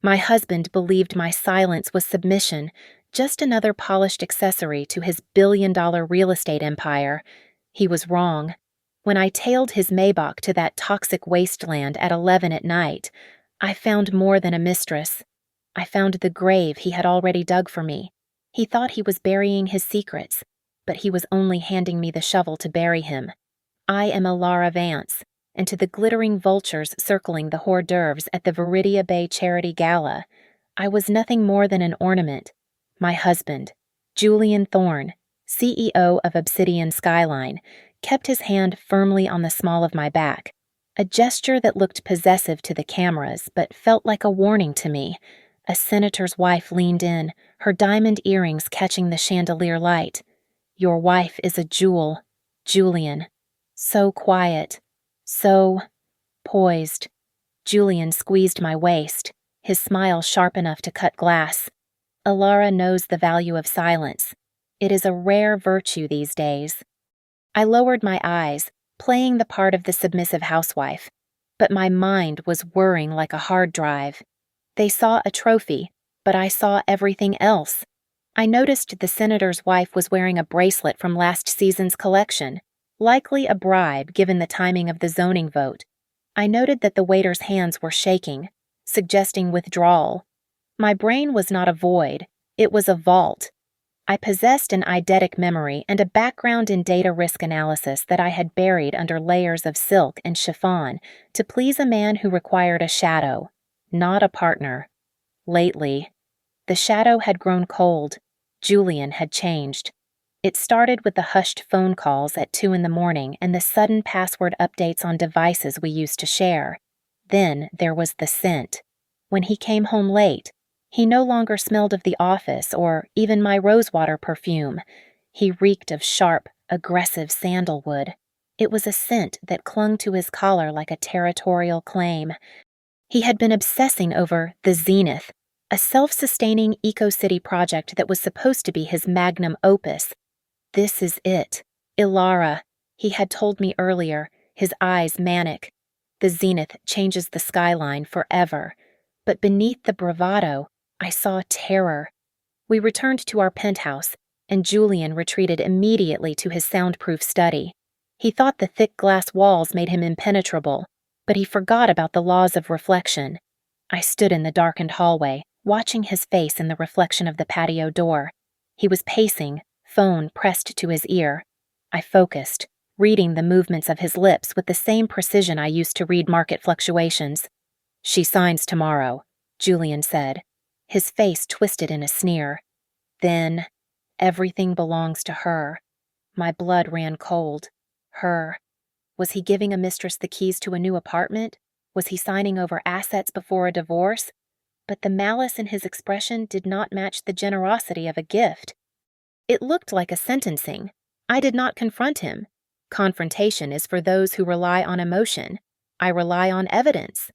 My husband believed my silence was submission, just another polished accessory to his billion-dollar real estate empire. He was wrong. When I tailed his Maybach to that toxic wasteland at 11 at night, I found more than a mistress. I found the grave he had already dug for me. He thought he was burying his secrets, but he was only handing me the shovel to bury him. I am Alara Vance, and to the glittering vultures circling the hors d'oeuvres at the Viridia Bay Charity Gala, I was nothing more than an ornament. My husband, Julian Thorne, CEO of Obsidian Skyline, kept his hand firmly on the small of my back, a gesture that looked possessive to the cameras but felt like a warning to me. A senator's wife leaned in, her diamond earrings catching the chandelier light. Your wife is a jewel, Julian. So quiet, so poised. Julian squeezed my waist, his smile sharp enough to cut glass. Alara knows the value of silence. It is a rare virtue these days. I lowered my eyes, playing the part of the submissive housewife, but my mind was whirring like a hard drive. They saw a trophy, but I saw everything else. I noticed the senator's wife was wearing a bracelet from last season's collection, likely a bribe given the timing of the zoning vote. I noted that the waiter's hands were shaking, suggesting withdrawal. My brain was not a void, it was a vault. I possessed an eidetic memory and a background in data risk analysis that I had buried under layers of silk and chiffon to please a man who required a shadow, not a partner. Lately, the shadow had grown cold. Julian had changed. It started with the hushed phone calls at 2 a.m. and the sudden password updates on devices we used to share. Then there was the scent. When he came home late, he no longer smelled of the office or even my rosewater perfume. He reeked of sharp, aggressive sandalwood. It was a scent that clung to his collar like a territorial claim. He had been obsessing over the Zenith, a self-sustaining eco-city project that was supposed to be his magnum opus. This is it. Ilara, he had told me earlier, his eyes manic. The Zenith changes the skyline forever. But beneath the bravado, I saw terror. We returned to our penthouse, and Julian retreated immediately to his soundproof study. He thought the thick glass walls made him impenetrable, but he forgot about the laws of reflection. I stood in the darkened hallway, watching his face in the reflection of the patio door. He was pacing, phone pressed to his ear. I focused, reading the movements of his lips with the same precision I used to read market fluctuations. She signs tomorrow, Julian said, his face twisted in a sneer. Then, everything belongs to her. My blood ran cold. Her. Was he giving a mistress the keys to a new apartment? Was he signing over assets before a divorce? But the malice in his expression did not match the generosity of a gift. It looked like a sentencing. I did not confront him. Confrontation is for those who rely on emotion. I rely on evidence.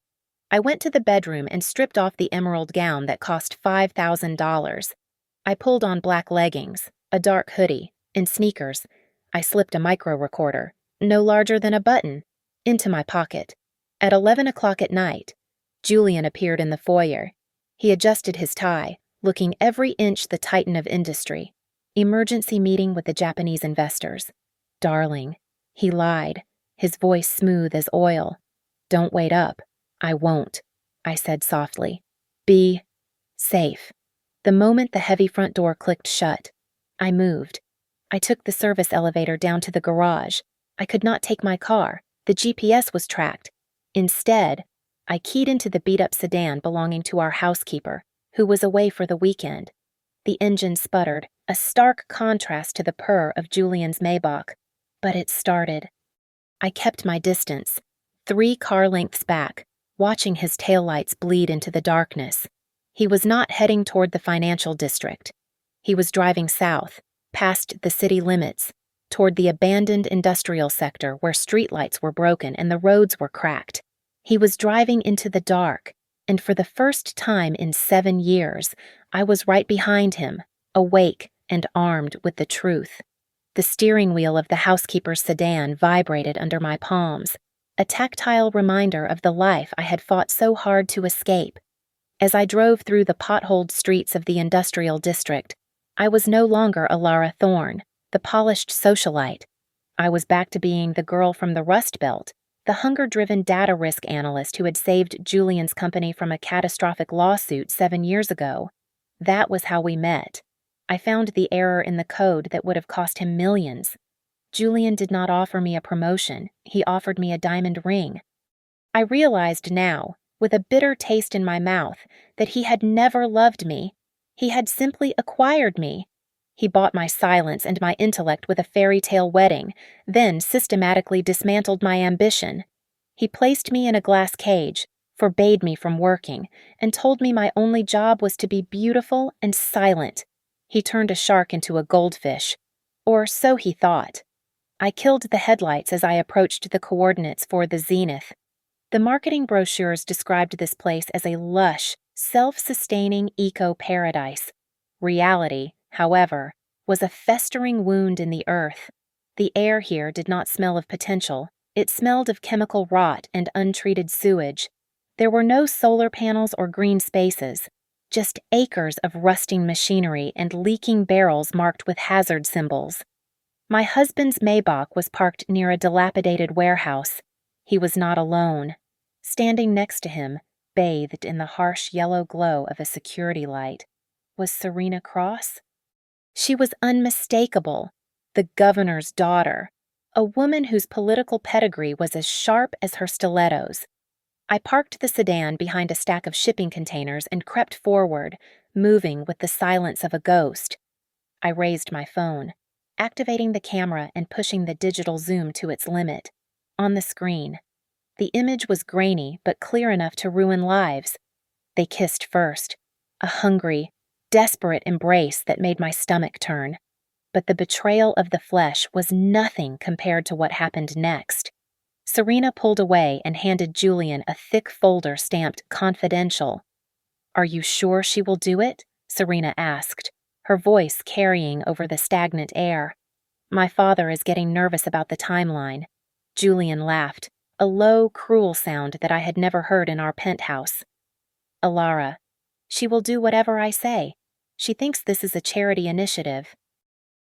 I went to the bedroom and stripped off the emerald gown that cost $5,000. I pulled on black leggings, a dark hoodie, and sneakers. I slipped a micro recorder, no larger than a button, into my pocket. At 11 o'clock at night, Julian appeared in the foyer. He adjusted his tie, looking every inch the titan of industry. Emergency meeting with the Japanese investors. Darling, he lied, his voice smooth as oil. Don't wait up. I won't, I said softly. Be safe. The moment the heavy front door clicked shut, I moved. I took the service elevator down to the garage. I could not take my car. The GPS was tracked. Instead, I keyed into the beat-up sedan belonging to our housekeeper, who was away for the weekend. The engine sputtered, a stark contrast to the purr of Julian's Maybach. But it started. I kept my distance, 3 car lengths back, watching his taillights bleed into the darkness. He was not heading toward the financial district. He was driving south, past the city limits, toward the abandoned industrial sector where streetlights were broken and the roads were cracked. He was driving into the dark, and for the first time in 7 years, I was right behind him, awake and armed with the truth. The steering wheel of the housekeeper's sedan vibrated under my palms, a tactile reminder of the life I had fought so hard to escape. As I drove through the potholed streets of the industrial district, I was no longer Alara Thorne, the polished socialite. I was back to being the girl from the Rust Belt, the hunger-driven data risk analyst who had saved Julian's company from a catastrophic lawsuit 7 years ago. That was how we met. I found the error in the code that would have cost him millions. Julian did not offer me a promotion. He offered me a diamond ring. I realized now, with a bitter taste in my mouth, that he had never loved me. He had simply acquired me. He bought my silence and my intellect with a fairy tale wedding, then systematically dismantled my ambition. He placed me in a glass cage, forbade me from working, and told me my only job was to be beautiful and silent. He turned a shark into a goldfish. Or so he thought. I killed the headlights as I approached the coordinates for the zenith. The marketing brochures described this place as a lush, self-sustaining eco-paradise. Reality, however, was a festering wound in the earth. The air here did not smell of potential. It smelled of chemical rot and untreated sewage. There were no solar panels or green spaces, just acres of rusting machinery and leaking barrels marked with hazard symbols. My husband's Maybach was parked near a dilapidated warehouse. He was not alone. Standing next to him, bathed in the harsh yellow glow of a security light, was Serena Cross. She was unmistakable, the governor's daughter, a woman whose political pedigree was as sharp as her stilettos. I parked the sedan behind a stack of shipping containers and crept forward, moving with the silence of a ghost. I raised my phone, activating the camera and pushing the digital zoom to its limit. On the screen, the image was grainy but clear enough to ruin lives. They kissed first, a hungry, desperate embrace that made my stomach turn. But the betrayal of the flesh was nothing compared to what happened next. Serena pulled away and handed Julian a thick folder stamped "Confidential." "Are you sure she will do it?" Serena asked, her voice carrying over the stagnant air. "My father is getting nervous about the timeline." Julian laughed, a low, cruel sound that I had never heard in our penthouse. "Alara, she will do whatever I say. She thinks this is a charity initiative.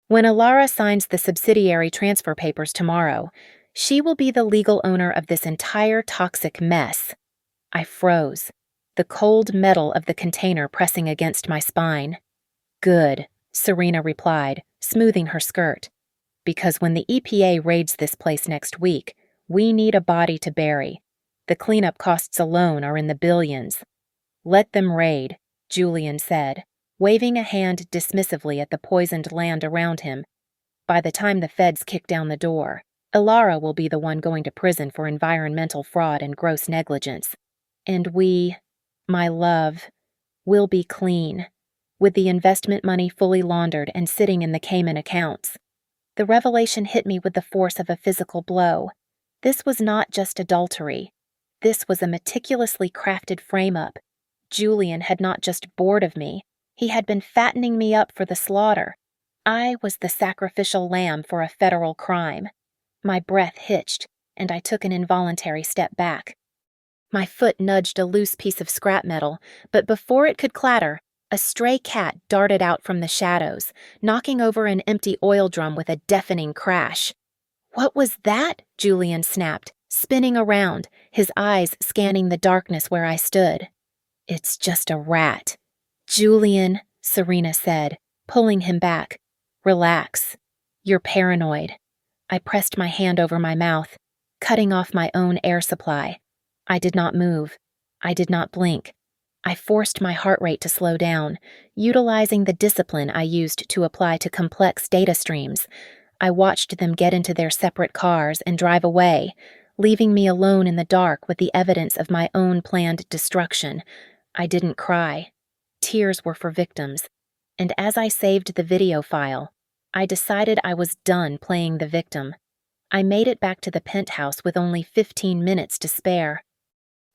When Alara signs the subsidiary transfer papers tomorrow, she will be the legal owner of this entire toxic mess." I froze, the cold metal of the container pressing against my spine. "Good," Serena replied, smoothing her skirt. "Because when the EPA raids this place next week, we need a body to bury. The cleanup costs alone are in the billions." "Let them raid," Julian said, waving a hand dismissively at the poisoned land around him. "By the time the feds kick down the door, Alara will be the one going to prison for environmental fraud and gross negligence. And we, my love, will be clean, with the investment money fully laundered and sitting in the Cayman accounts." The revelation hit me with the force of a physical blow. This was not just adultery. This was a meticulously crafted frame-up. Julian had not just bored of me. He had been fattening me up for the slaughter. I was the sacrificial lamb for a federal crime. My breath hitched, and I took an involuntary step back. My foot nudged a loose piece of scrap metal, but before it could clatter, a stray cat darted out from the shadows, knocking over an empty oil drum with a deafening crash. "What was that?" Julian snapped, spinning around, his eyes scanning the darkness where I stood. "It's just a rat." "Julian," Serena said, pulling him back. "Relax. You're paranoid." I pressed my hand over my mouth, cutting off my own air supply. I did not move. I did not blink. I forced my heart rate to slow down, utilizing the discipline I used to apply to complex data streams. I watched them get into their separate cars and drive away, leaving me alone in the dark with the evidence of my own planned destruction. I didn't cry. Tears were for victims. And as I saved the video file, I decided I was done playing the victim. I made it back to the penthouse with only 15 minutes to spare.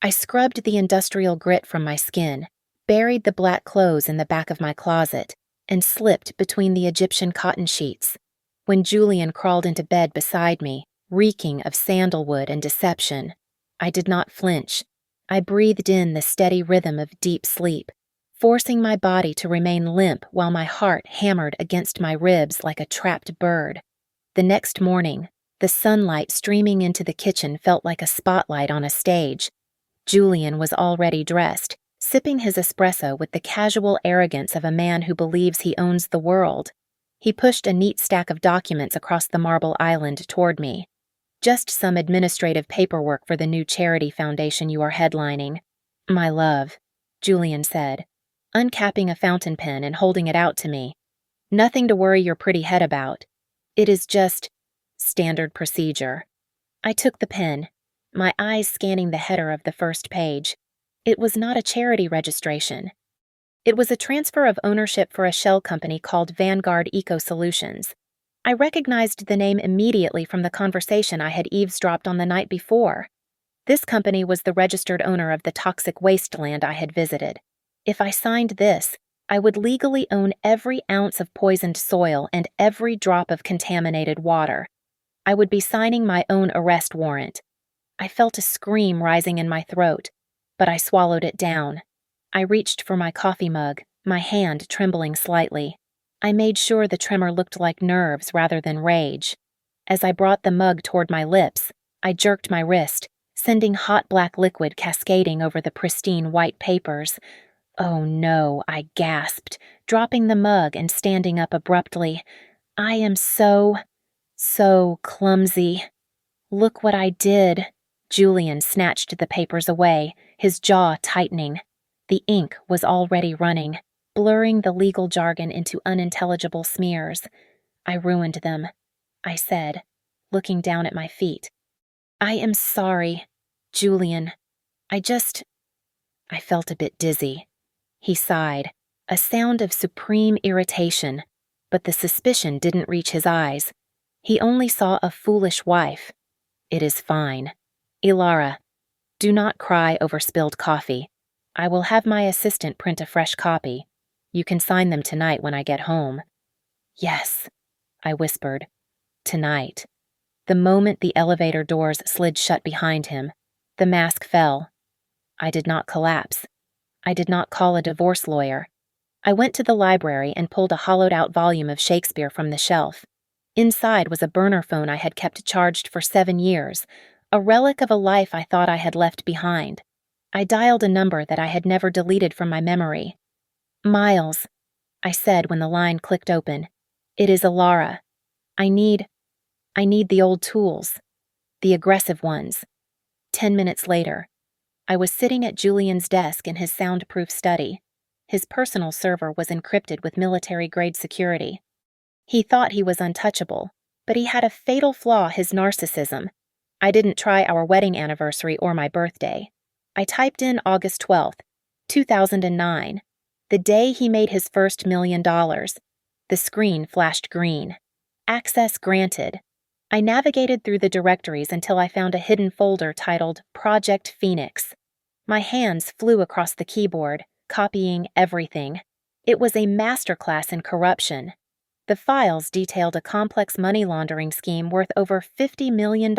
I scrubbed the industrial grit from my skin, buried the black clothes in the back of my closet, and slipped between the Egyptian cotton sheets. When Julian crawled into bed beside me, reeking of sandalwood and deception, I did not flinch. I breathed in the steady rhythm of deep sleep, forcing my body to remain limp while my heart hammered against my ribs like a trapped bird. The next morning, the sunlight streaming into the kitchen felt like a spotlight on a stage. Julian was already dressed, sipping his espresso with the casual arrogance of a man who believes he owns the world. He pushed a neat stack of documents across the marble island toward me. "Just some administrative paperwork for the new charity foundation you are headlining, my love," Julian said, uncapping a fountain pen and holding it out to me. "Nothing to worry your pretty head about. It is just standard procedure." I took the pen, my eyes scanning the header of the first page. It was not a charity registration. It was a transfer of ownership for a shell company called Vanguard Eco Solutions. I recognized the name immediately from the conversation I had eavesdropped on the night before. This company was the registered owner of the toxic wasteland I had visited. If I signed this, I would legally own every ounce of poisoned soil and every drop of contaminated water. I would be signing my own arrest warrant. I felt a scream rising in my throat, but I swallowed it down. I reached for my coffee mug, my hand trembling slightly. I made sure the tremor looked like nerves rather than rage. As I brought the mug toward my lips, I jerked my wrist, sending hot black liquid cascading over the pristine white papers. "Oh no," I gasped, dropping the mug and standing up abruptly. "I am so clumsy. Look what I did." Julian snatched the papers away, his jaw tightening. The ink was already running, blurring the legal jargon into unintelligible smears. "I ruined them," I said, looking down at my feet. "I am sorry, Julian. I felt a bit dizzy." He sighed, a sound of supreme irritation, but the suspicion didn't reach his eyes. He only saw a foolish wife. "It is fine. Ilara, do not cry over spilled coffee. I will have my assistant print a fresh copy. You can sign them tonight when I get home." "Yes," I whispered. "Tonight." The moment the elevator doors slid shut behind him, the mask fell. I did not collapse. I did not call a divorce lawyer. I went to the library and pulled a hollowed-out volume of Shakespeare from the shelf. Inside was a burner phone I had kept charged for 7 years, a relic of a life I thought I had left behind. I dialed a number that I had never deleted from my memory. "Miles," I said when the line clicked open. "It is Ilara. I need the old tools. The aggressive ones." 10 minutes later, I was sitting at Julian's desk in his soundproof study. His personal server was encrypted with military-grade security. He thought he was untouchable, but he had a fatal flaw: his narcissism. I didn't try our wedding anniversary or my birthday. I typed in August 12th, 2009, the day he made his first $1 million. The screen flashed green. Access granted. I navigated through the directories until I found a hidden folder titled Project Phoenix. My hands flew across the keyboard, copying everything. It was a masterclass in corruption. The files detailed a complex money laundering scheme worth over $50 million.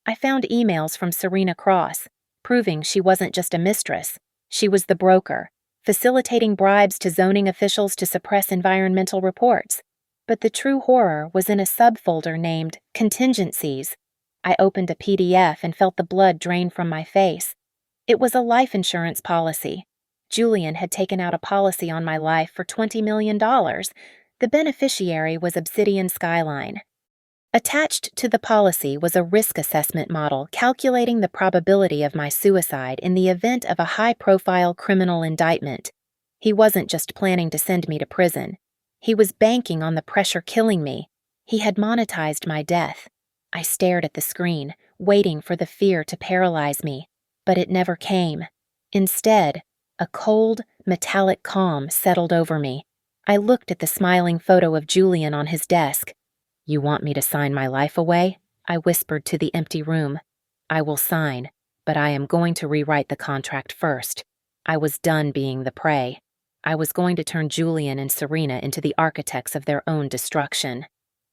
I found emails from Serena Cross, proving she wasn't just a mistress, she was the broker, facilitating bribes to zoning officials to suppress environmental reports. But the true horror was in a subfolder named Contingencies. I opened a PDF and felt the blood drain from my face. It was a life insurance policy. Julian had taken out a policy on my life for $20 million. The beneficiary was Obsidian Skyline. Attached to the policy was a risk assessment model calculating the probability of my suicide in the event of a high-profile criminal indictment. He wasn't just planning to send me to prison. He was banking on the pressure killing me. He had monetized my death. I stared at the screen, waiting for the fear to paralyze me, but it never came. Instead, a cold, metallic calm settled over me. I looked at the smiling photo of Julian on his desk. "You want me to sign my life away?" I whispered to the empty room. "I will sign, but I am going to rewrite the contract first." I was done being the prey. I was going to turn Julian and Serena into the architects of their own destruction.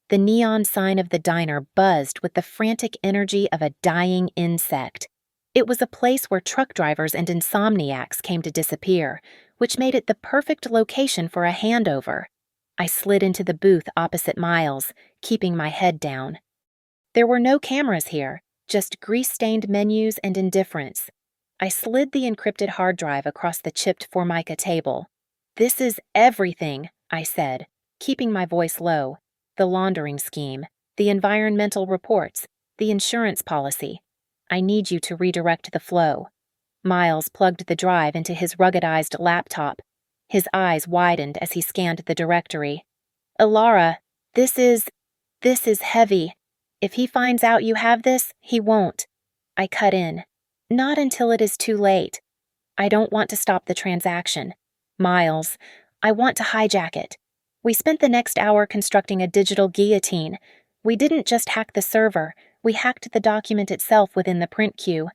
The neon sign of the diner buzzed with the frantic energy of a dying insect. It was a place where truck drivers and insomniacs came to disappear, which made it the perfect location for a handover. I slid into the booth opposite Miles, keeping my head down. There were no cameras here, just grease-stained menus and indifference. I slid the encrypted hard drive across the chipped Formica table. "This is everything," I said, keeping my voice low. "The laundering scheme, the environmental reports, the insurance policy. I need you to redirect the flow." Miles plugged the drive into his ruggedized laptop. His eyes widened as he scanned the directory. "Alara, this is heavy. If he finds out you have this, he won't." I cut in. "Not until it is too late. I don't want to stop the transaction. Miles, I want to hijack it. We spent the next hour constructing a digital guillotine. We didn't just hack the server, we hacked the document itself within the print queue.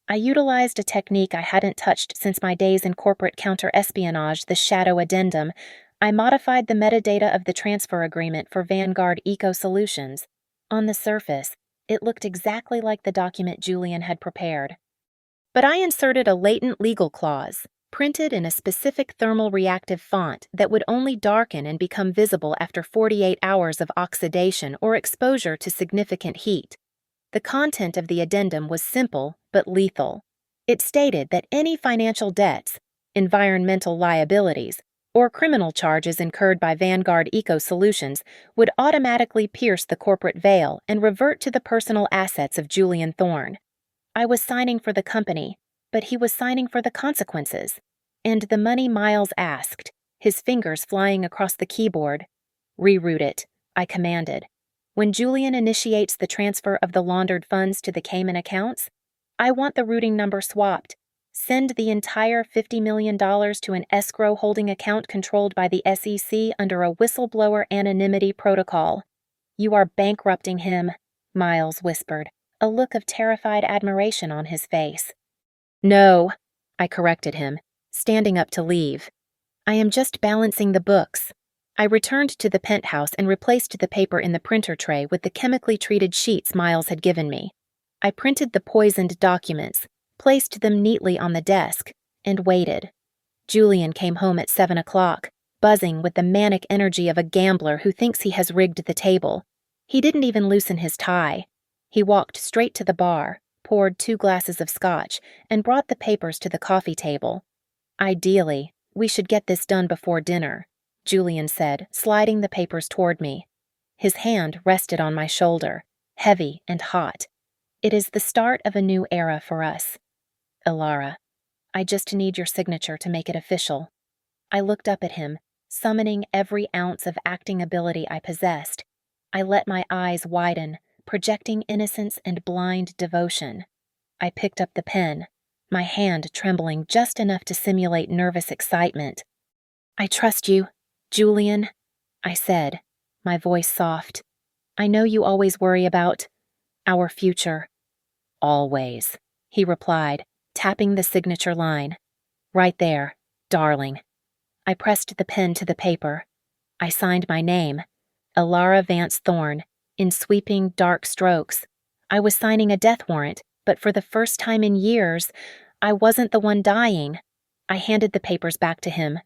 I utilized a technique I hadn't touched since my days in corporate counter-espionage, the shadow addendum. I modified the metadata of the transfer agreement for Vanguard Eco Solutions. On the surface, it looked exactly like the document Julian had prepared. But I inserted a latent legal clause, printed in a specific thermal reactive font that would only darken and become visible after 48 hours of oxidation or exposure to significant heat. The content of the addendum was simple but lethal. It stated that any financial debts, environmental liabilities, or criminal charges incurred by Vanguard Eco Solutions would automatically pierce the corporate veil and revert to the personal assets of Julian Thorne. I was signing for the company, but he was signing for the consequences. And the money Miles asked, his fingers flying across the keyboard. "Reroute it," I commanded. "When Julian initiates the transfer of the laundered funds to the Cayman accounts, I want the routing number swapped. Send the entire $50 million to an escrow holding account controlled by the SEC under a whistleblower anonymity protocol." "You are bankrupting him," Miles whispered, a look of terrified admiration on his face. "No," I corrected him, standing up to leave. "I am just balancing the books." I returned to the penthouse and replaced the paper in the printer tray with the chemically treated sheets Miles had given me. I printed the poisoned documents, placed them neatly on the desk, and waited. Julian came home at 7 o'clock, buzzing with the manic energy of a gambler who thinks he has rigged the table. He didn't even loosen his tie. He walked straight to the bar, poured 2 glasses of scotch, and brought the papers to the coffee table. "Ideally, we should get this done before dinner," Julian said, sliding the papers toward me. His hand rested on my shoulder, heavy and hot. "It is the start of a new era for us. Alara, I just need your signature to make it official." I looked up at him, summoning every ounce of acting ability I possessed. I let my eyes widen, projecting innocence and blind devotion. I picked up the pen, my hand trembling just enough to simulate nervous excitement. "I trust you, Julian," I said, my voice soft. "I know you always worry about our future." "Always," he replied, tapping the signature line. "Right there, darling." I pressed the pen to the paper. I signed my name, Alara Vance Thorne, in sweeping, dark strokes. I was signing a death warrant, but for the first time in years, I wasn't the one dying. I handed the papers back to him.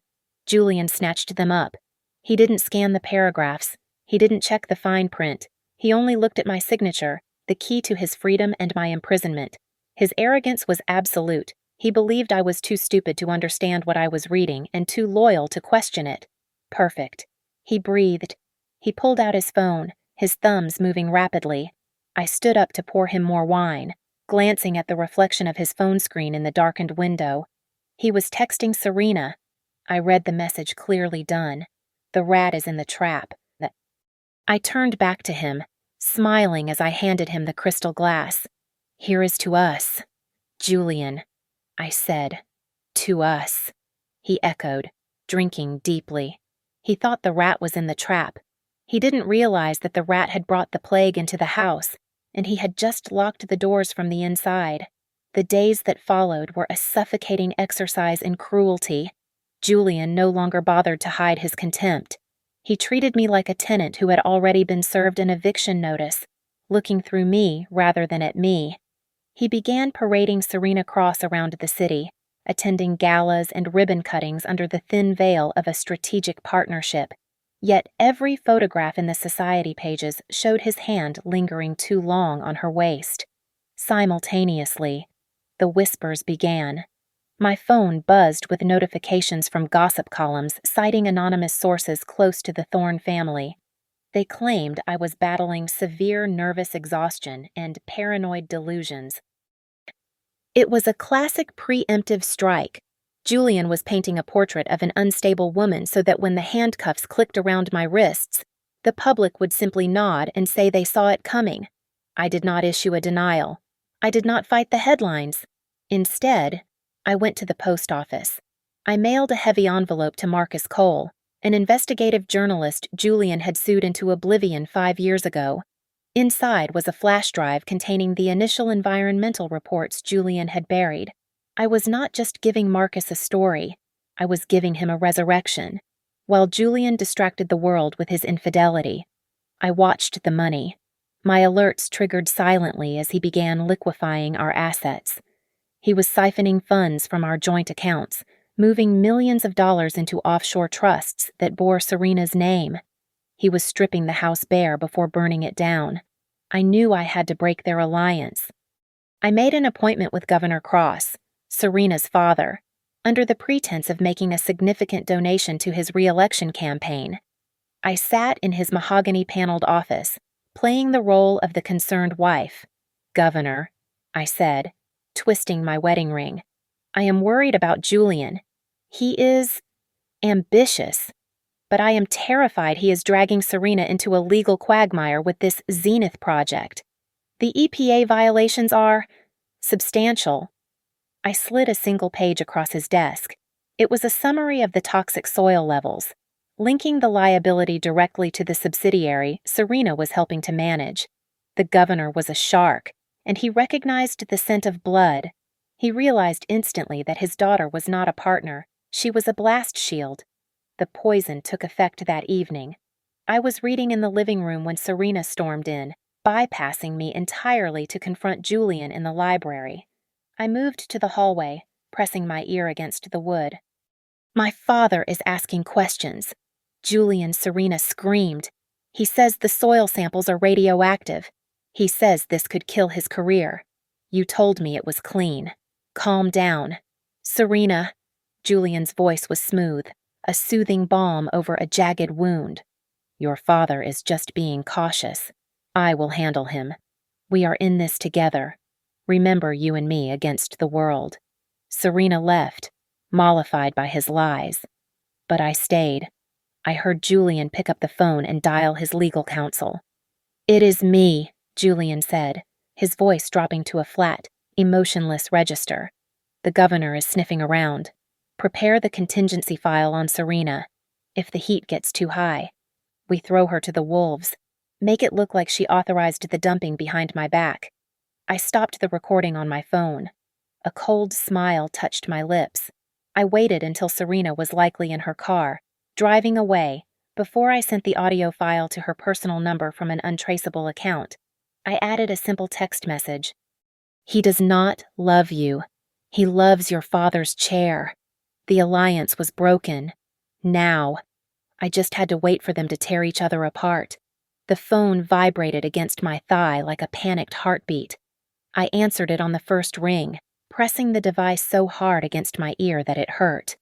Julian snatched them up. He didn't scan the paragraphs. He didn't check the fine print. He only looked at my signature, the key to his freedom and my imprisonment. His arrogance was absolute. He believed I was too stupid to understand what I was reading and too loyal to question it. Perfect. He breathed. He pulled out his phone, his thumbs moving rapidly. I stood up to pour him more wine, glancing at the reflection of his phone screen in the darkened window. He was texting Serena. I read the message clearly done. "The rat is in the trap." I turned back to him, smiling as I handed him the crystal glass. "Here is to us, Julian," I said. "To us," he echoed, drinking deeply. He thought the rat was in the trap. He didn't realize that the rat had brought the plague into the house, and he had just locked the doors from the inside. The days that followed were a suffocating exercise in cruelty. Julian no longer bothered to hide his contempt. He treated me like a tenant who had already been served an eviction notice, looking through me rather than at me. He began parading Serena Cross around the city, attending galas and ribbon cuttings under the thin veil of a strategic partnership. Yet every photograph in the society pages showed his hand lingering too long on her waist. Simultaneously, the whispers began. My phone buzzed with notifications from gossip columns citing anonymous sources close to the Thorne family. They claimed I was battling severe nervous exhaustion and paranoid delusions. It was a classic preemptive strike. Julian was painting a portrait of an unstable woman so that when the handcuffs clicked around my wrists, the public would simply nod and say they saw it coming. I did not issue a denial. I did not fight the headlines. Instead, I went to the post office. I mailed a heavy envelope to Marcus Cole, an investigative journalist Julian had sued into oblivion 5 years ago. Inside was a flash drive containing the initial environmental reports Julian had buried. I was not just giving Marcus a story, I was giving him a resurrection, while Julian distracted the world with his infidelity. I watched the money. My alerts triggered silently as he began liquefying our assets. He was siphoning funds from our joint accounts, moving millions of dollars into offshore trusts that bore Serena's name. He was stripping the house bare before burning it down. I knew I had to break their alliance. I made an appointment with Governor Cross, Serena's father, under the pretense of making a significant donation to his re-election campaign. I sat in his mahogany-paneled office, playing the role of the concerned wife. "Governor," I said, twisting my wedding ring, "I am worried about Julian. He is ambitious, but I am terrified he is dragging Serena into a legal quagmire with this Zenith project. The EPA violations are substantial." I slid a single page across his desk. It was a summary of the toxic soil levels, linking the liability directly to the subsidiary Serena was helping to manage. The governor was a shark, and he recognized the scent of blood. He realized instantly that his daughter was not a partner, she was a blast shield. The poison took effect that evening. I was reading in the living room when Serena stormed in, bypassing me entirely to confront Julian in the library. I moved to the hallway, pressing my ear against the wood. "My father is asking questions." Serena screamed. "He says the soil samples are radioactive. He says this could kill his career. You told me it was clean. Calm down." "Serena," Julian's voice was smooth, a soothing balm over a jagged wound. "Your father is just being cautious. I will handle him. We are in this together. Remember you and me against the world." Serena left, mollified by his lies. But I stayed. I heard Julian pick up the phone and dial his legal counsel. "It is me," Julian said, his voice dropping to a flat, emotionless register. "The governor is sniffing around. Prepare the contingency file on Serena. If the heat gets too high, we throw her to the wolves. Make it look like she authorized the dumping behind my back." I stopped the recording on my phone. A cold smile touched my lips. I waited until Serena was likely in her car, driving away, before I sent the audio file to her personal number from an untraceable account. I added a simple text message. "He does not love you. He loves your father's chair. The alliance was broken. Now." I just had to wait for them to tear each other apart. The phone vibrated against my thigh like a panicked heartbeat. I answered it on the first ring, pressing the device so hard against my ear that it hurt.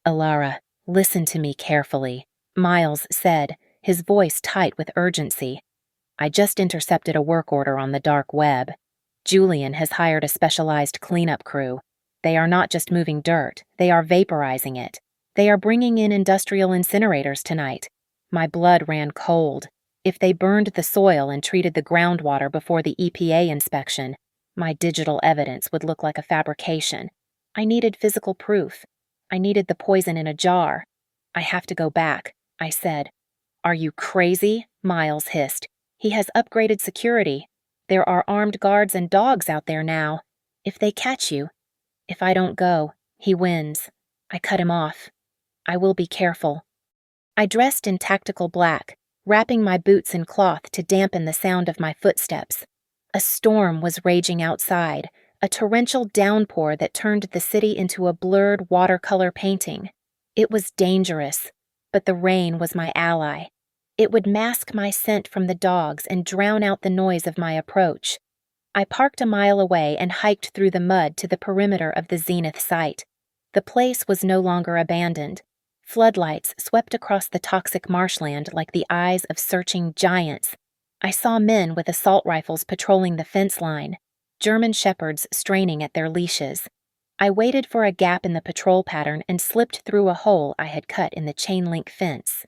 "Alara, listen to me carefully," Miles said, his voice tight with urgency. "I just intercepted a work order on the dark web. Julian has hired a specialized cleanup crew. They are not just moving dirt, they are vaporizing it. They are bringing in industrial incinerators tonight. My blood ran cold. If they burned the soil and treated the groundwater before the EPA inspection, my digital evidence would look like a fabrication. I needed physical proof. I needed the poison in a jar. "I have to go back," I said. "Are you crazy?" Miles hissed. "He has upgraded security. There are armed guards and dogs out there now. If they catch you, if I don't go, he wins." I cut him off. "I will be careful." I dressed in tactical black, wrapping my boots in cloth to dampen the sound of my footsteps. A storm was raging outside, a torrential downpour that turned the city into a blurred watercolor painting. It was dangerous, but the rain was my ally. It would mask my scent from the dogs and drown out the noise of my approach. I parked a mile away and hiked through the mud to the perimeter of the zenith site. The place was no longer abandoned. Floodlights swept across the toxic marshland like the eyes of searching giants. I saw men with assault rifles patrolling the fence line, German shepherds straining at their leashes. I waited for a gap in the patrol pattern and slipped through a hole I had cut in the chain-link fence.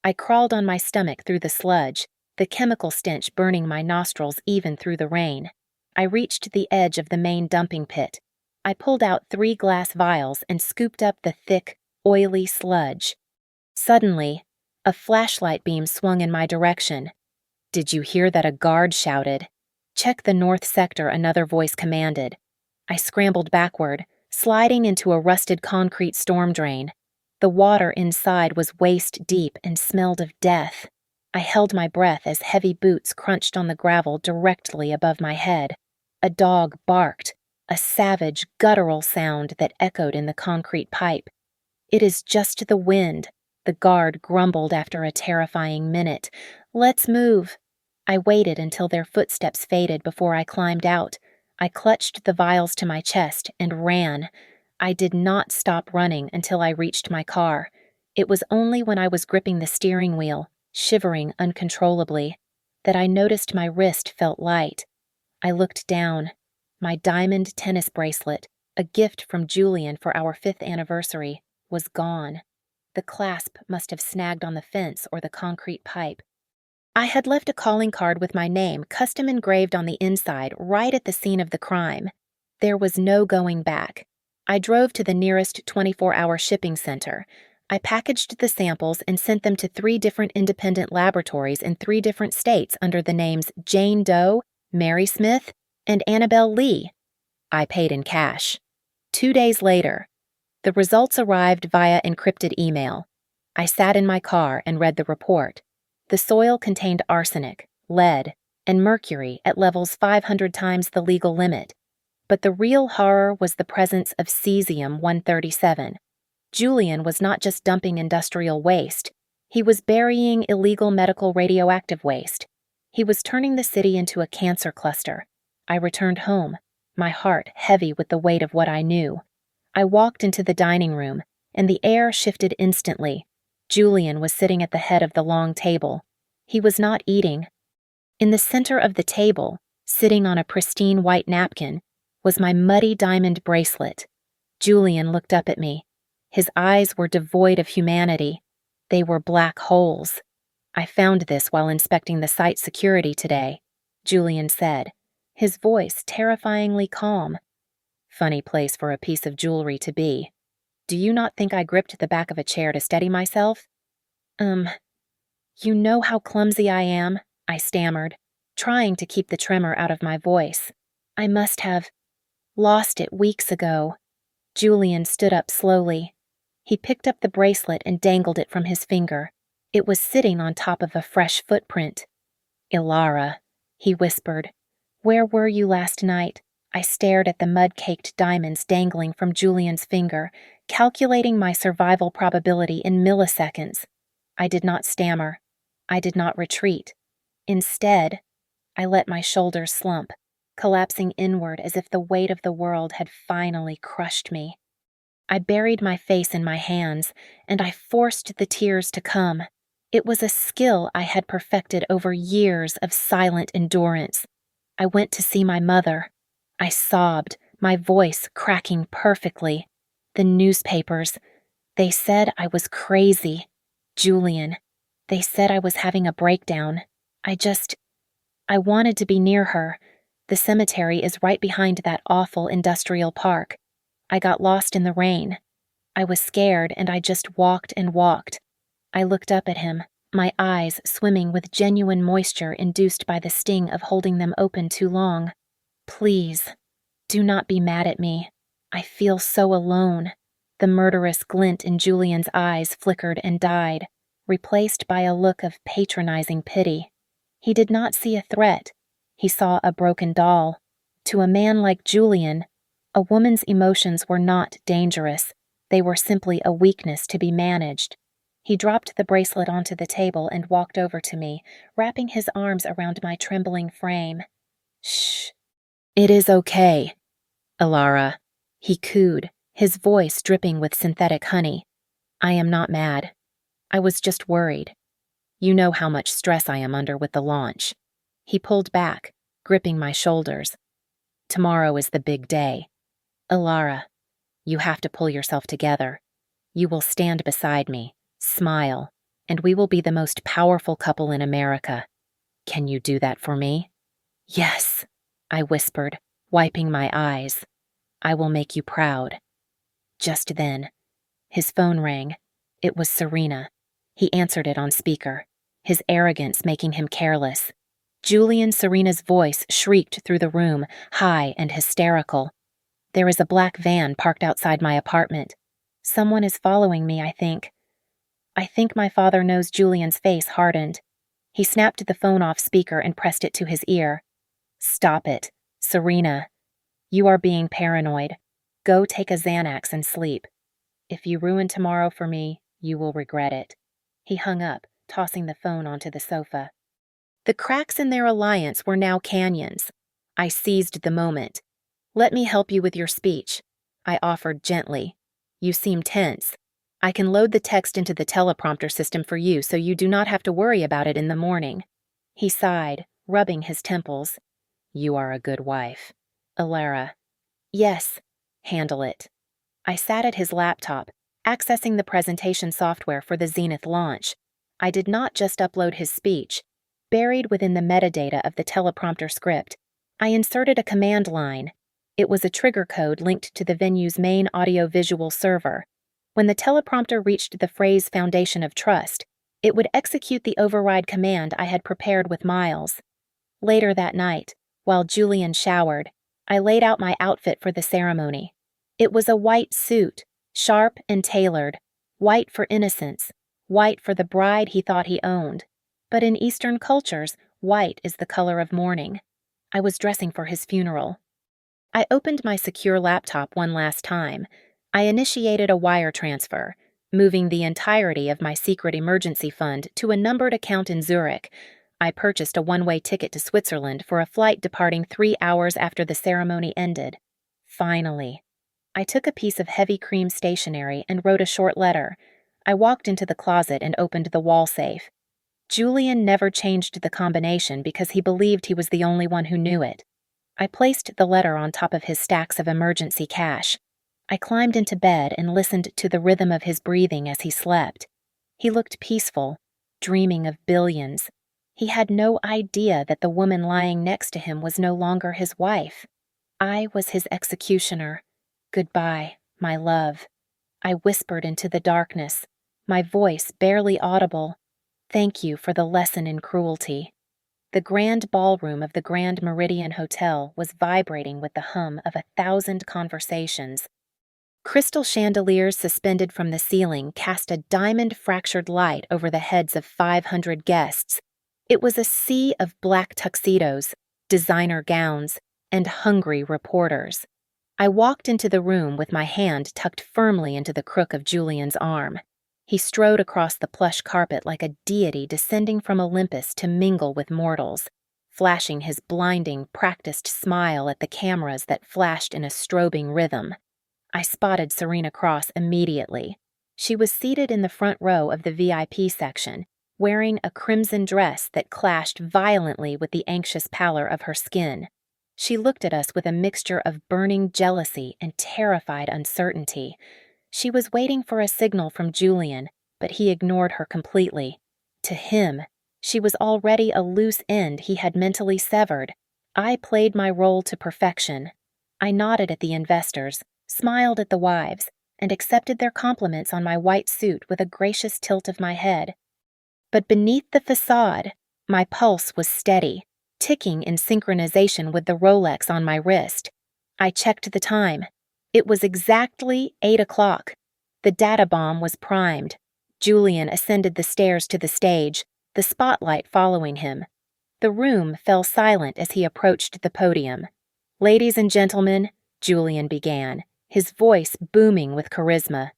I crawled on my stomach through the sludge, the chemical stench burning my nostrils even through the rain. I reached the edge of the main dumping pit. I pulled out 3 glass vials and scooped up the thick, oily sludge. Suddenly, a flashlight beam swung in my direction. "Did you hear that?" a guard shouted. "Check the north sector," another voice commanded. I scrambled backward, sliding into a rusted concrete storm drain. The water inside was waist deep and smelled of death. I held my breath as heavy boots crunched on the gravel directly above my head. A dog barked, a savage, guttural sound that echoed in the concrete pipe. "It is just the wind," the guard grumbled after a terrifying minute. "Let's move." I waited until their footsteps faded before I climbed out. I clutched the vials to my chest and ran. I did not stop running until I reached my car. It was only when I was gripping the steering wheel, shivering uncontrollably, that I noticed my wrist felt light. I looked down. My diamond tennis bracelet, a gift from Julian for our 5th anniversary, was gone. The clasp must have snagged on the fence or the concrete pipe. I had left a calling card with my name custom engraved on the inside right at the scene of the crime. There was no going back. I drove to the nearest 24-hour shipping center. I packaged the samples and sent them to 3 different independent laboratories in 3 different states under the names Jane Doe, Mary Smith, and Annabelle Lee. I paid in cash. 2 days later, the results arrived via encrypted email. I sat in my car and read the report. The soil contained arsenic, lead, and mercury at levels 500 times the legal limit. But the real horror was the presence of cesium-137. Julian was not just dumping industrial waste. He was burying illegal medical radioactive waste. He was turning the city into a cancer cluster. I returned home, my heart heavy with the weight of what I knew. I walked into the dining room, and the air shifted instantly. Julian was sitting at the head of the long table. He was not eating. In the center of the table, sitting on a pristine white napkin, was my muddy diamond bracelet. Julian looked up at me. His eyes were devoid of humanity. They were black holes. "I found this while inspecting the site security today," Julian said, his voice terrifyingly calm. "Funny place for a piece of jewelry to be. Do you not think I gripped the back of a chair to steady myself?" You know how clumsy I am," I stammered, trying to keep the tremor out of my voice. "I must have lost it weeks ago." Julian stood up slowly. He picked up the bracelet and dangled it from his finger. It was sitting on top of a fresh footprint. "Ilara," he whispered. "Where were you last night?" I stared at the mud-caked diamonds dangling from Julian's finger, calculating my survival probability in milliseconds. I did not stammer. I did not retreat. Instead, I let my shoulders slump, collapsing inward as if the weight of the world had finally crushed me. I buried my face in my hands, and I forced the tears to come. It was a skill I had perfected over years of silent endurance. I went to see my mother. I sobbed, my voice cracking perfectly. The newspapers, they said I was crazy. Julian, they said I was having a breakdown. I wanted to be near her. The cemetery is right behind that awful industrial park. I got lost in the rain. I was scared and I just walked and walked. I looked up at him, my eyes swimming with genuine moisture induced by the sting of holding them open too long. "Please, do not be mad at me. I feel so alone." The murderous glint in Julian's eyes flickered and died, replaced by a look of patronizing pity. He did not see a threat. He saw a broken doll. To a man like Julian, a woman's emotions were not dangerous. They were simply a weakness to be managed. He dropped the bracelet onto the table and walked over to me, wrapping his arms around my trembling frame. "Shh. It is okay, Alara," he cooed, his voice dripping with synthetic honey. "I am not mad. I was just worried. You know how much stress I am under with the launch." He pulled back, gripping my shoulders. "Tomorrow is the big day. Alara, you have to pull yourself together. You will stand beside me, smile, and we will be the most powerful couple in America. Can you do that for me?" "Yes," I whispered, wiping my eyes. "I will make you proud." Just then, his phone rang. It was Serena. He answered it on speaker, his arrogance making him careless. Julian Serena's voice shrieked through the room, high and hysterical. "There is a black van parked outside my apartment. Someone is following me, I think." I think my father knows Julian's face hardened. He snapped the phone off speaker and pressed it to his ear. "Stop it, Serena. You are being paranoid. Go take a Xanax and sleep. If you ruin tomorrow for me, you will regret it." He hung up, tossing the phone onto the sofa. The cracks in their alliance were now canyons. I seized the moment. "Let me help you with your speech," I offered gently. "You seem tense. I can load the text into the teleprompter system for you so you do not have to worry about it in the morning." He sighed, rubbing his temples. "You are a good wife, Alara." "Yes, handle it." I sat at his laptop, accessing the presentation software for the Zenith launch. I did not just upload his speech. Buried within the metadata of the teleprompter script, I inserted a command line. It was a trigger code linked to the venue's main audio-visual server. When the teleprompter reached the phrase "foundation of trust," it would execute the override command I had prepared with Miles. Later that night, while Julian showered, I laid out my outfit for the ceremony. It was a white suit, sharp and tailored, white for innocence, white for the bride he thought he owned. But in Eastern cultures, white is the color of mourning. I was dressing for his funeral. I opened my secure laptop one last time. I initiated a wire transfer, moving the entirety of my secret emergency fund to a numbered account in Zurich. I purchased a one-way ticket to Switzerland for a flight departing 3 hours after the ceremony ended. Finally. I took a piece of heavy cream stationery and wrote a short letter. I walked into the closet and opened the wall safe. Julian never changed the combination because he believed he was the only one who knew it. I placed the letter on top of his stacks of emergency cash. I climbed into bed and listened to the rhythm of his breathing as he slept. He looked peaceful, dreaming of billions. He had no idea that the woman lying next to him was no longer his wife. I was his executioner. "Goodbye, my love." I whispered into the darkness, my voice barely audible. "Thank you for the lesson in cruelty." The grand ballroom of the Grand Meridian Hotel was vibrating with the hum of 1,000 conversations. Crystal chandeliers suspended from the ceiling cast a diamond-fractured light over the heads of 500 guests. It was a sea of black tuxedos, designer gowns, and hungry reporters. I walked into the room with my hand tucked firmly into the crook of Julian's arm. He strode across the plush carpet like a deity descending from Olympus to mingle with mortals, flashing his blinding, practiced smile at the cameras that flashed in a strobing rhythm. I spotted Serena Cross immediately. She was seated in the front row of the VIP section, wearing a crimson dress that clashed violently with the anxious pallor of her skin. She looked at us with a mixture of burning jealousy and terrified uncertainty. She was waiting for a signal from Julian, but he ignored her completely. To him, she was already a loose end he had mentally severed. I played my role to perfection. I nodded at the investors, smiled at the wives, and accepted their compliments on my white suit with a gracious tilt of my head. But beneath the facade, my pulse was steady, ticking in synchronization with the Rolex on my wrist. I checked the time. It was exactly 8 o'clock. The data bomb was primed. Julian ascended the stairs to the stage, the spotlight following him. The room fell silent as he approached the podium. "Ladies and gentlemen," Julian began, his voice booming with charisma.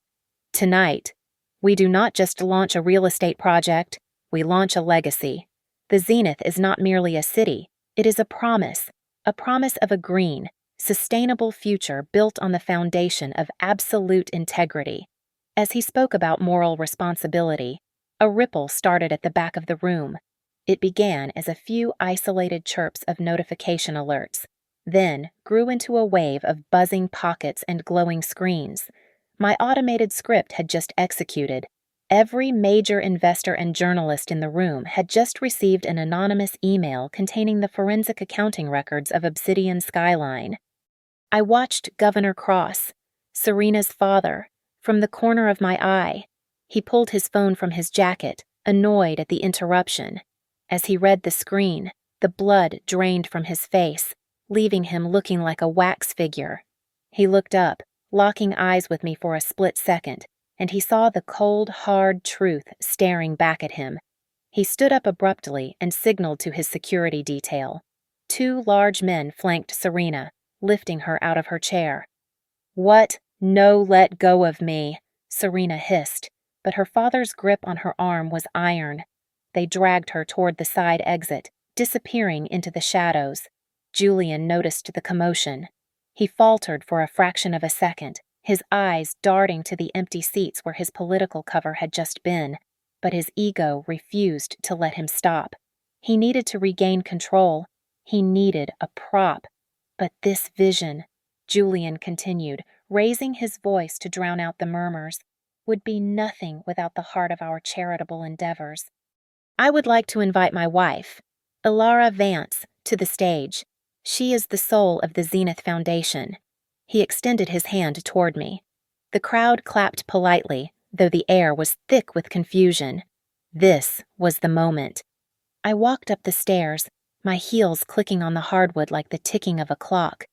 "Tonight, we do not just launch a real estate project, we launch a legacy. The Zenith is not merely a city, it is a promise of a green, sustainable future built on the foundation of absolute integrity." As he spoke about moral responsibility, a ripple started at the back of the room. It began as a few isolated chirps of notification alerts, then grew into a wave of buzzing pockets and glowing screens. My automated script had just executed. Every major investor and journalist in the room had just received an anonymous email containing the forensic accounting records of Obsidian Skyline. I watched Governor Cross, Serena's father, from the corner of my eye. He pulled his phone from his jacket, annoyed at the interruption. As he read the screen, the blood drained from his face, leaving him looking like a wax figure. He looked up, locking eyes with me for a split second, and he saw the cold, hard truth staring back at him. He stood up abruptly and signaled to his security detail. Two large men flanked Serena, lifting her out of her chair. "What? No, let go of me," Serena hissed, but her father's grip on her arm was iron. They dragged her toward the side exit, disappearing into the shadows. Julian noticed the commotion. He faltered for a fraction of a second, his eyes darting to the empty seats where his political cover had just been, but his ego refused to let him stop. He needed to regain control. He needed a prop. But this vision, Julian continued, raising his voice to drown out the murmurs, would be nothing without the heart of our charitable endeavors. "I would like to invite my wife, Ilara Vance, to the stage. She is the soul of the Zenith Foundation." He extended his hand toward me. The crowd clapped politely, though the air was thick with confusion. This was the moment. I walked up the stairs, my heels clicking on the hardwood like the ticking of a clock.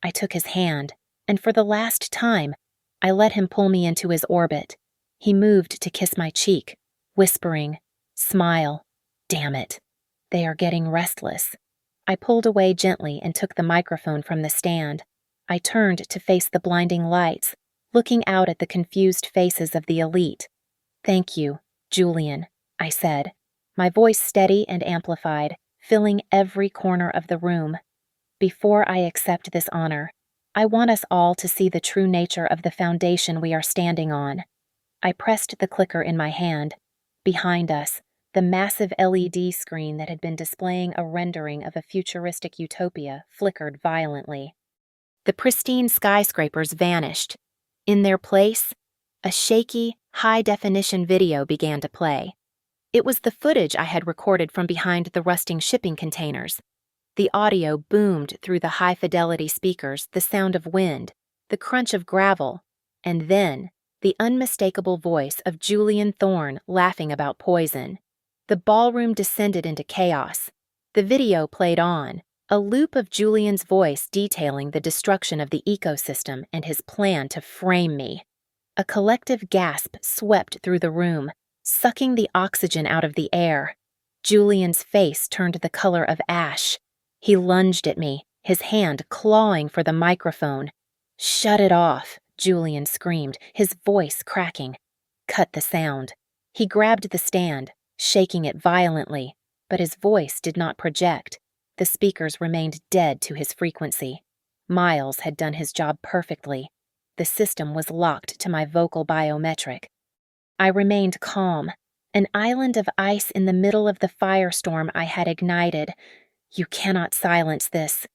I took his hand, and for the last time, I let him pull me into his orbit. He moved to kiss my cheek, whispering, "Smile. Damn it. They are getting restless." I pulled away gently and took the microphone from the stand. I turned to face the blinding lights, looking out at the confused faces of the elite. "Thank you, Julian," I said, my voice steady and amplified, filling every corner of the room. "Before I accept this honor, I want us all to see the true nature of the foundation we are standing on." I pressed the clicker in my hand. Behind us, the massive LED screen that had been displaying a rendering of a futuristic utopia flickered violently. The pristine skyscrapers vanished. In their place, a shaky, high-definition video began to play. It was the footage I had recorded from behind the rusting shipping containers. The audio boomed through the high-fidelity speakers, the sound of wind, the crunch of gravel, and then the unmistakable voice of Julian Thorne laughing about poison. The ballroom descended into chaos. The video played on, a loop of Julian's voice detailing the destruction of the ecosystem and his plan to frame me. A collective gasp swept through the room, sucking the oxygen out of the air. Julian's face turned the color of ash. He lunged at me, his hand clawing for the microphone. "Shut it off," Julian screamed, his voice cracking. "Cut the sound." He grabbed the stand, shaking it violently, but his voice did not project. The speakers remained dead to his frequency. Miles had done his job perfectly. The system was locked to my vocal biometric. I remained calm, an island of ice in the middle of the firestorm I had ignited. "You cannot silence this."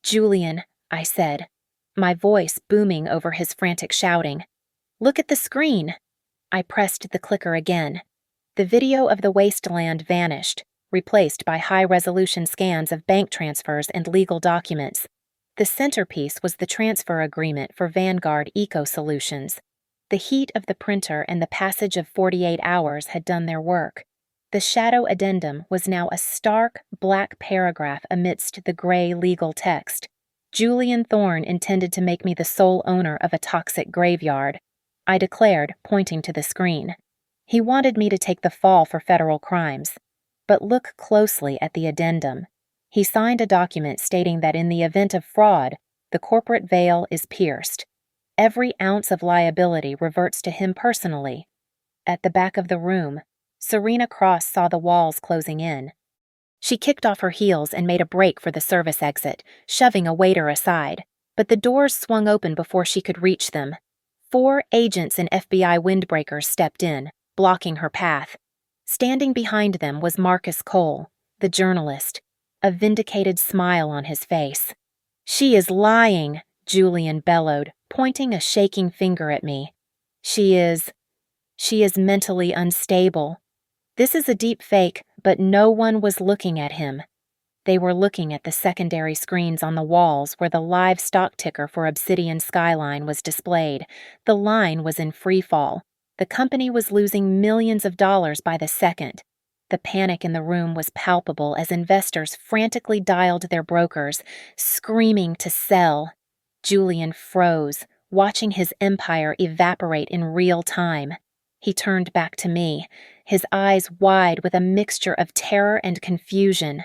"Julian," I said, my voice booming over his frantic shouting. "Look at the screen." I pressed the clicker again. The video of the wasteland vanished, replaced by high-resolution scans of bank transfers and legal documents. The centerpiece was the transfer agreement for Vanguard Eco Solutions. The heat of the printer and the passage of 48 hours had done their work. The shadow addendum was now a stark, black paragraph amidst the gray legal text. Julian Thorne intended to make me the sole owner of a toxic graveyard, I declared, pointing to the screen. He wanted me to take the fall for federal crimes. But look closely at the addendum. He signed a document stating that in the event of fraud, the corporate veil is pierced. Every ounce of liability reverts to him personally. At the back of the room, Serena Cross saw the walls closing in. She kicked off her heels and made a break for the service exit, shoving a waiter aside, but the doors swung open before she could reach them. 4 agents in FBI windbreakers stepped in, blocking her path. Standing behind them was Marcus Cole, the journalist, a vindicated smile on his face. "She is lying," Julian bellowed, pointing a shaking finger at me. She is mentally unstable. This is a deep fake, but no one was looking at him. They were looking at the secondary screens on the walls where the live stock ticker for Obsidian Skyline was displayed. The line was in free fall. The company was losing millions of dollars by the second. The panic in the room was palpable as investors frantically dialed their brokers, screaming to sell. Julian froze, watching his empire evaporate in real time. He turned back to me, his eyes wide with a mixture of terror and confusion.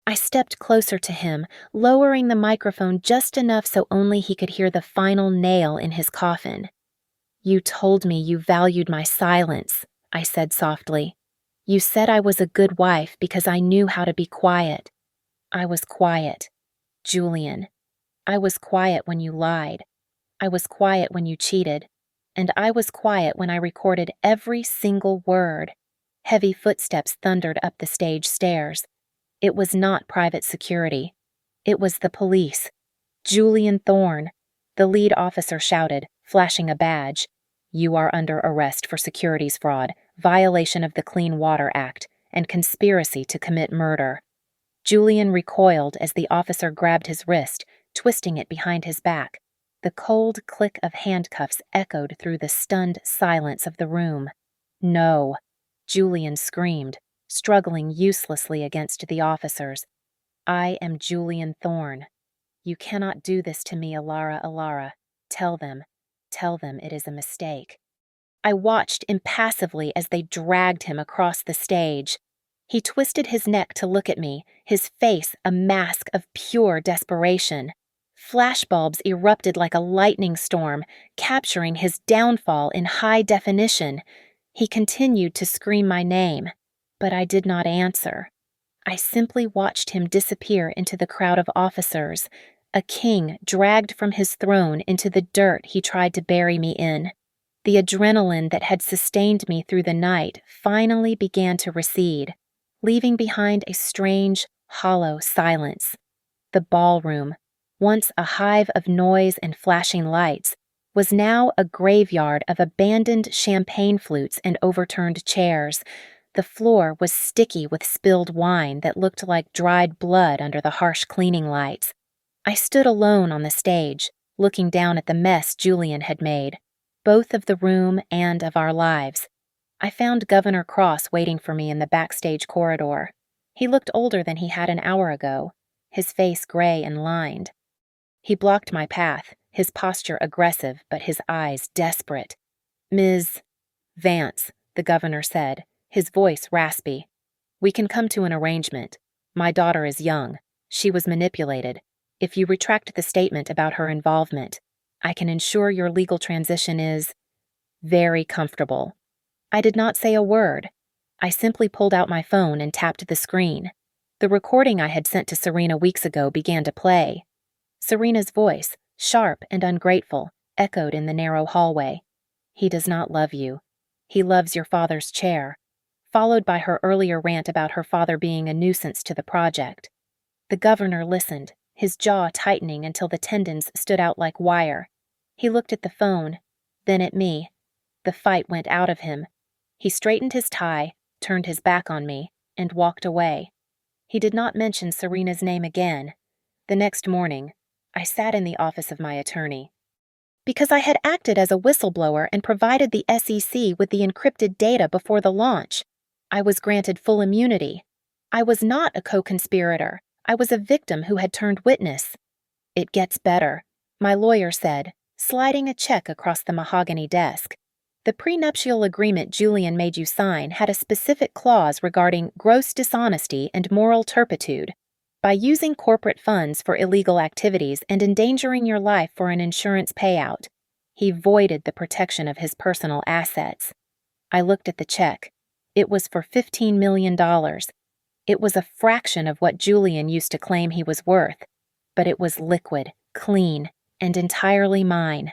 I stepped closer to him, lowering the microphone just enough so only he could hear the final nail in his coffin. "You told me you valued my silence," I said softly. "You said I was a good wife because I knew how to be quiet. I was quiet. Julian, I was quiet when you lied. I was quiet when you cheated. And I was quiet when I recorded every single word." Heavy footsteps thundered up the stage stairs. It was not private security. It was the police. "Julian Thorne," the lead officer shouted, flashing a badge. "You are under arrest for securities fraud, violation of the Clean Water Act, and conspiracy to commit murder." Julian recoiled as the officer grabbed his wrist, twisting it behind his back. The cold click of handcuffs echoed through the stunned silence of the room. "No," Julian screamed, struggling uselessly against the officers. "I am Julian Thorne. You cannot do this to me, Alara. Tell them it is a mistake." I watched impassively as they dragged him across the stage. He twisted his neck to look at me, his face a mask of pure desperation. Flashbulbs erupted like a lightning storm, capturing his downfall in high definition. He continued to scream my name, but I did not answer. I simply watched him disappear into the crowd of officers, a king dragged from his throne into the dirt he tried to bury me in. The adrenaline that had sustained me through the night finally began to recede, leaving behind a strange, hollow silence. The ballroom, once a hive of noise and flashing lights, was now a graveyard of abandoned champagne flutes and overturned chairs. The floor was sticky with spilled wine that looked like dried blood under the harsh cleaning lights. I stood alone on the stage, looking down at the mess Julian had made, both of the room and of our lives. I found Governor Cross waiting for me in the backstage corridor. He looked older than he had an hour ago, his face gray and lined. He blocked my path, his posture aggressive but his eyes desperate. "Ms. Vance," the governor said, his voice raspy. "We can come to an arrangement. My daughter is young. She was manipulated. If you retract the statement about her involvement, I can ensure your legal transition is very comfortable." I did not say a word. I simply pulled out my phone and tapped the screen. The recording I had sent to Serena weeks ago began to play. Serena's voice, sharp and ungrateful, echoed in the narrow hallway. "He does not love you. He loves your father's chair," followed by her earlier rant about her father being a nuisance to the project. The governor listened, his jaw tightening until the tendons stood out like wire. He looked at the phone, then at me. The fight went out of him. He straightened his tie, turned his back on me, and walked away. He did not mention Serena's name again. The next morning, I sat in the office of my attorney. Because I had acted as a whistleblower and provided the SEC with the encrypted data before the launch, I was granted full immunity. I was not a co-conspirator. I was a victim who had turned witness. "It gets better," my lawyer said, sliding a check across the mahogany desk. "The prenuptial agreement Julian made you sign had a specific clause regarding gross dishonesty and moral turpitude. by using corporate funds for illegal activities and endangering your life for an insurance payout. He voided the protection of his personal assets. I looked at the check. It was for $15 million. It was a fraction of what Julian used to claim he was worth, but it was liquid, clean, and entirely mine.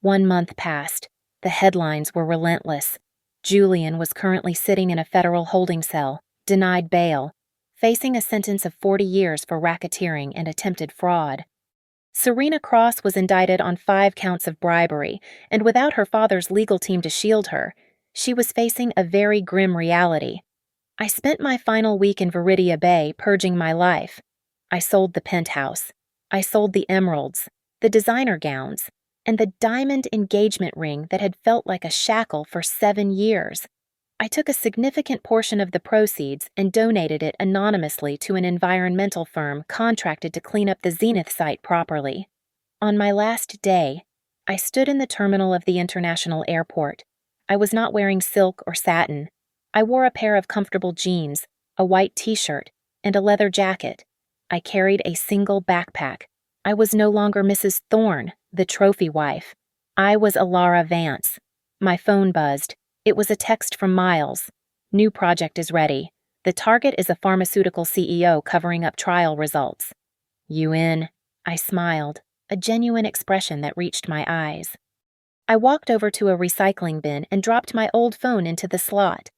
1 month passed. The headlines were relentless. Julian was currently sitting in a federal holding cell, denied bail, facing a sentence of 40 years for racketeering and attempted fraud. Serena Cross was indicted on 5 counts of bribery, and without her father's legal team to shield her, she was facing a very grim reality. I spent my final week in Viridia Bay purging my life. I sold the penthouse. I sold the emeralds, the designer gowns, and the diamond engagement ring that had felt like a shackle for 7 years. I took a significant portion of the proceeds and donated it anonymously to an environmental firm contracted to clean up the Zenith site properly. On my last day, I stood in the terminal of the international airport. I was not wearing silk or satin. I wore a pair of comfortable jeans, a white t-shirt, and a leather jacket. I carried a single backpack. I was no longer Mrs. Thorne, the trophy wife. I was Alara Vance. My phone buzzed. It was a text from Miles. New project is ready. The target is a pharmaceutical CEO covering up trial results. You in? I smiled, a genuine expression that reached my eyes. I walked over to a recycling bin and dropped my old phone into the slot.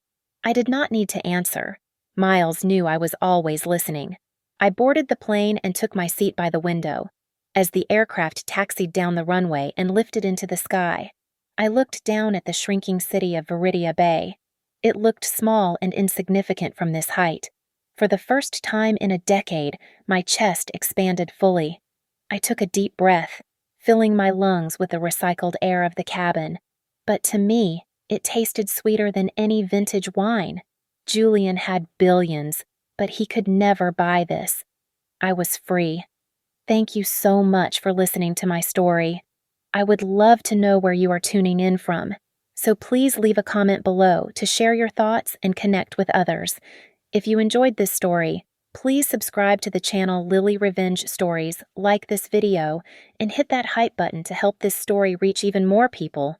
I did not need to answer. Miles knew I was always listening. I boarded the plane and took my seat by the window. As the aircraft taxied down the runway and lifted into the sky, I looked down at the shrinking city of Viridia Bay. It looked small and insignificant from this height. For the first time in a decade, my chest expanded fully. I took a deep breath, filling my lungs with the recycled air of the cabin. But to me, it tasted sweeter than any vintage wine. Julian had billions, but he could never buy this. I was free. Thank you so much for listening to my story. I would love to know where you are tuning in from, so please leave a comment below to share your thoughts and connect with others. If you enjoyed this story, please subscribe to the channel Lily Revenge Stories, like this video, and hit that hype button to help this story reach even more people.